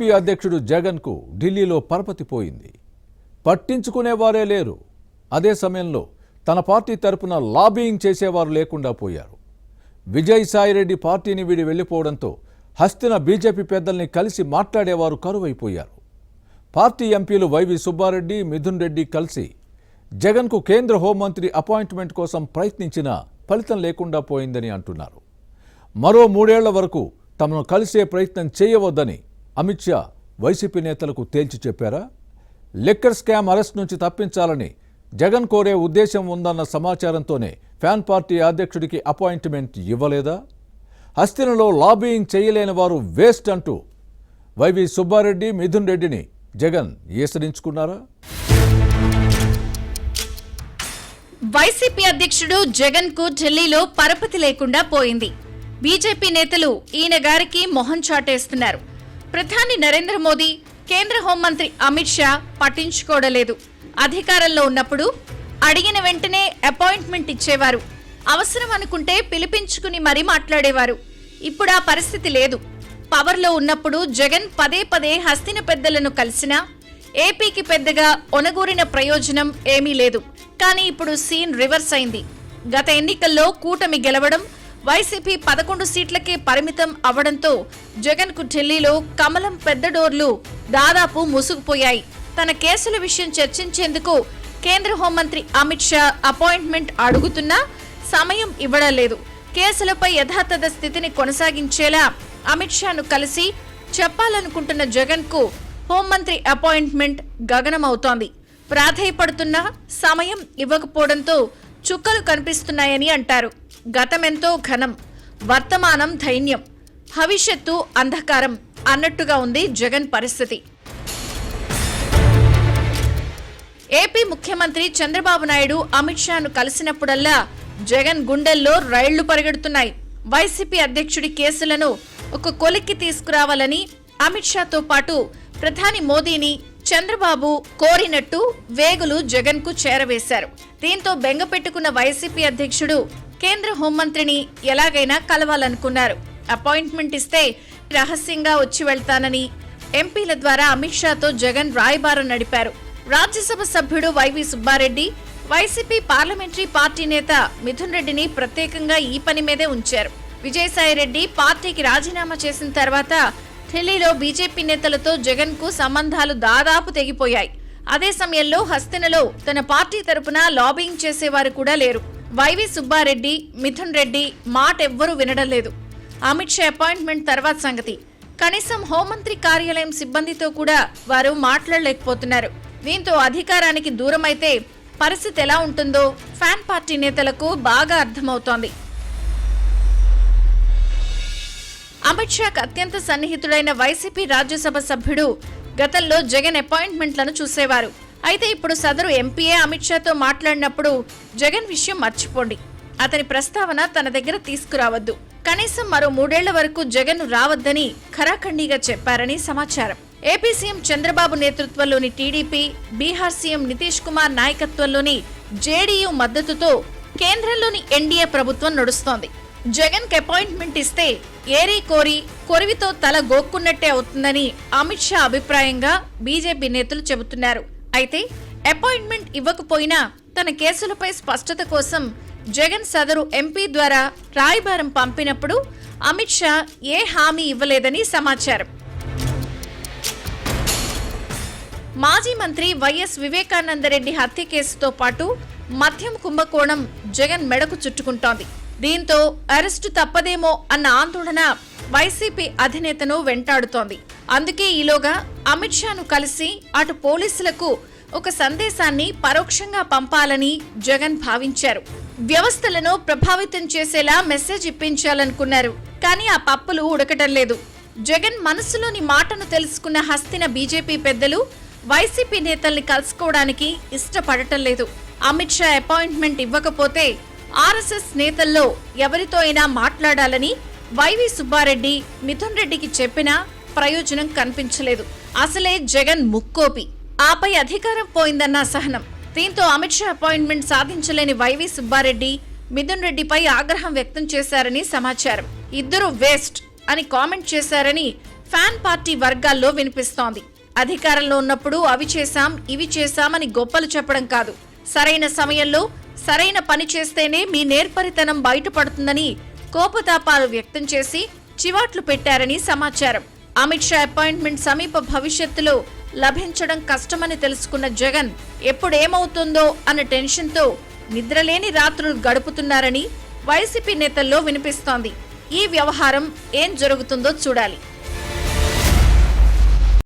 P అధ్యక్షుడు జగన్కు ఢిల్లీలో పరపతి పోయింది. పట్టించుకునేవారే లేరు. అదే సమయంలో తన పార్టీ తరపున లాబియింగ్ చేసేవారు లేకుండా పోయారు. విజయసాయిరెడ్డి పార్టీని వీడి వెళ్లిపోవడంతో హస్తిన బీజేపీ పెద్దల్ని కలిసి మాట్లాడేవారు కరువైపోయారు. పార్టీ ఎంపీలు వైవి సుబ్బారెడ్డి, మిథున్ రెడ్డి కలిసి జగన్కు కేంద్ర హోంమంత్రి అపాయింట్మెంట్ కోసం ప్రయత్నించినా ఫలితం లేకుండా పోయిందని అంటున్నారు. మరో 3 ఏళ్ల వరకు తమను కలిసే ప్రయత్నం చేయవద్దని అమిత్ షా వైసీపీ నేతలకు తేల్చి చెప్పారా? లిక్కర్ స్కామ్ అరెస్ట్ నుంచి తప్పించాలని జగన్ కోరే ఉద్దేశం ఉందన్న సమాచారంతోనే ఫ్యాన్ పార్టీ అధ్యక్షుడికి అపాయింట్మెంట్ ఇవ్వలేదా? హస్తినలో లాబియింగ్ చేయలేని వారు వేస్ట్ అంటూ వైవి సుబ్బారెడ్డి, మిథున్ రెడ్డిని జగన్ ఈసడించుకున్నారా? వైసీపీ అధ్యక్షుడు జగన్ కు ఢిల్లీలో పరపతి లేకుండా పోయింది. బీజేపీ నేతలు ఈయన గారికి మొహం చాటేస్తున్నారు. ప్రధాని నరేంద్ర మోదీ, కేంద్ర హోంమంత్రి అమిత్ షా పట్టించుకోవడలేదు. అధికారంలో ఉన్నప్పుడు అడిగిన వెంటనే అపాయింట్మెంట్ ఇచ్చేవారు. అవసరం అనుకుంటే పిలిపించుకుని మరీ మాట్లాడేవారు. ఇప్పుడు ఆ పరిస్థితి లేదు. పవర్లో ఉన్నప్పుడు జగన్ పదే పదే హస్తిన పెద్దలను కలిసినా ఏపీకి పెద్దగా ఒనగూరిన ప్రయోజనం ఏమీ లేదు. కానీ ఇప్పుడు సీన్ రివర్స్ అయింది. గత ఎన్నికల్లో కూటమి గెలవడం, వైసీపీ 11 సీట్లకే పరిమితం అవడంతో జగన్ కు ఢిల్లీలో కమలం పెద్ద డోర్లు దాదాపు మూసుకుపోయాయి. తన కేసుల విషయం చర్చించేందుకు కేంద్ర హోంమంత్రి అమిత్ షా అపాయింట్మెంట్ అడుగుతున్నా సమయం ఇవ్వడం లేదు. కేసులపై యథాతథ స్థితిని కొనసాగించేలా అమిత్ షాను కలిసి చెప్పాలనుకుంటున్న జగన్ కు హోంమంత్రి అపాయింట్మెంట్ గగనమవుతోంది. ప్రాధేయపడుతున్నా సమయం ఇవ్వకపోవడంతో చుక్కలు కనిపిస్తున్నాయని అంటారు. గతమెంతో ఘనం, వర్తమానం దైన్యం, భవిష్యత్తు అంధకారం అన్నట్టుగా ఉంది జగన్ పరిస్థితి. ఏపీ ముఖ్యమంత్రి చంద్రబాబు నాయుడు అమిత్ షాను కలిసినప్పుడల్లా జగన్ గుండెల్లో రైళ్లు పరిగెడుతున్నాయి. వైసీపీ అధ్యక్షుడి కేసులను ఒక కొలిక్కి తీసుకురావాలని అమిత్ షాతో పాటు ప్రధాని మోదీని చంద్రబాబు కోరినట్టు వేగులు జగన్ కు చేరవేశారు. దీంతో బెంగ పెట్టుకున్న వైసీపీ అధ్యక్షుడు కేంద్ర హోంమంత్రిని ఎలాగైనా కలవాలనుకున్నారు. అపాయింట్మెంట్ ఇస్తే రహస్యంగా వచ్చి వెళ్తానని ఎంపీల ద్వారా అమిత్ షాతో జగన్ రాయబారం నడిపారు. రాజ్యసభ సభ్యుడు YV Subba Reddy, YCP parliamentary party నేత మిథున్ రెడ్డిని ప్రత్యేకంగా ఈ పని మీదే ఉంచారు. విజయసాయిరెడ్డి పార్టీకి రాజీనామా చేసిన తర్వాత ఢిల్లీలో బీజేపీ నేతలతో జగన్ కు సంబంధాలు దాదాపు తెగిపోయాయి. అదే సమయంలో హస్తినలో తన పార్టీ తరపున లాబింగ్ చేసేవారు కూడా లేరు. వైవి సుబ్బారెడ్డి, మిథున్ రెడ్డి మాటెవ్వరూ వినడం లేదు. అమిత్ షా అపాయింట్మెంట్ తర్వాత సంగతి. కనీసం హోంమంత్రి కార్యాలయం సిబ్బందితో కూడా వారు మాట్లాడలేకపోతున్నారు. దీంతో అధికారానికి దూరమైతే పరిస్థితి ఎలా ఉంటుందో ఫ్యాన్ పార్టీ నేతలకు బాగా అర్థమవుతోంది. అమిత్ షాకు అత్యంత సన్నిహితుడైన వైసీపీ రాజ్యసభ సభ్యుడు గతంలో జగన్ అపాయింట్మెంట్లను చూసేవారు. అయితే ఇప్పుడు సదరు ఎంపీఏ అమిత్ షాతో మాట్లాడినప్పుడు జగన్ విషయం మర్చిపోండి, అతని ప్రస్తావన తన దగ్గర తీసుకురావద్దు, కనీసం మరో 3 ఏళ్ల వరకు జగన్ రావద్దని ఖరాఖండిగా చెప్పారని సమాచారం. ఏపీ సీఎం చంద్రబాబు నేతృత్వంలోని టీడీపీ, బీహార్ సీఎం నితీష్ కుమార్ నాయకత్వంలోని జేడీయూ మద్దతుతో కేంద్రంలోని ఎన్డీఏ ప్రభుత్వం నడుస్తోంది. జగన్ కి అపాయింట్మెంట్ ఇస్తే ఏరీ కోరి కొరివితో తల గోక్కున్నట్టే అవుతుందని అమిత్ షా అభిప్రాయంగా బీజేపీ నేతలు చెబుతున్నారు. అయితే అపాయింట్మెంట్ ఇవ్వకపోయినా తన కేసులపై స్పష్టత కోసం జగన్ సదరు ఎంపీ ద్వారా రాయబారం పంపినప్పుడు అమిత్ షా ఏ హామీ ఇవ్వలేదని సమాచారం. మాజీ మంత్రి వైఎస్ వివేకానందరెడ్డి హత్య కేసుతో పాటు మద్యం కుంభకోణం జగన్ మెడకు చుట్టుకుంటోంది. దీంతో అరెస్టు తప్పదేమో అన్న ఆందోళన వైసీపీ అధినేతను వెంటాడుతోంది. అందుకే ఈలోగా అమిత్ షాను కలిసి అటు పోలీసులకు ఒక సందేశాన్ని పరోక్షంగా పంపాలని జగన్ భావించారు. వ్యవస్థలను ప్రభావితం చేసేలా మెసేజ్ ఇప్పించాలనుకున్నారు. కానీ ఆ పప్పులు ఉడకటం లేదు. జగన్ మనసులోని మాటను తెలుసుకున్న హస్తిన బీజేపీ పెద్దలు వైసీపీ నేతల్ని కలుసుకోవడానికి ఇష్టపడటం లేదు. అమిత్ షా అపాయింట్మెంట్ ఇవ్వకపోతే ఆర్ఎస్ఎస్ నేతల్లో ఎవరితో అయినా మాట్లాడాలని వైవి సుబ్బారెడ్డి, మిథున్ రెడ్డికి చెప్పినా ప్రయోజనం కనిపించలేదు. అసలే జగన్ ముక్కోపి, ఆపై అధికారం పోయిందన్న అసహనం. దీంతో అమిత్ షా అపాయింట్మెంట్ సాధించలేని వైవి సుబ్బారెడ్డి, మిథున్ రెడ్డిపై ఆగ్రహం వ్యక్తం చేశారని సమాచారం. ఇద్దరు వేస్ట్ అని కామెంట్ చేశారని ఫ్యాన్ పార్టీ వర్గాల్లో వినిపిస్తోంది. అధికారంలో ఉన్నప్పుడు అవి చేశాం ఇవి చేశామని గొప్పలు చెప్పడం కాదు, సరైన సమయంలో సరైన పని చేస్తేనే మీ నేర్పరితనం బయటపడుతుందని కోపతాపాలు వ్యక్తం చేసి చివాట్లు పెట్టారని సమాచారం. అమిత్ షా అపాయింట్మెంట్ సమీప భవిష్యత్తులో లభించడం కష్టమని తెలుసుకున్న జగన్ ఎప్పుడేమవుతుందో అన్న టెన్షన్తో నిద్రలేని రాత్రులు గడుపుతున్నారని వైసీపీ నేతల్లో వినిపిస్తోంది. ఈ వ్యవహారం ఏం జరుగుతుందో చూడాలి.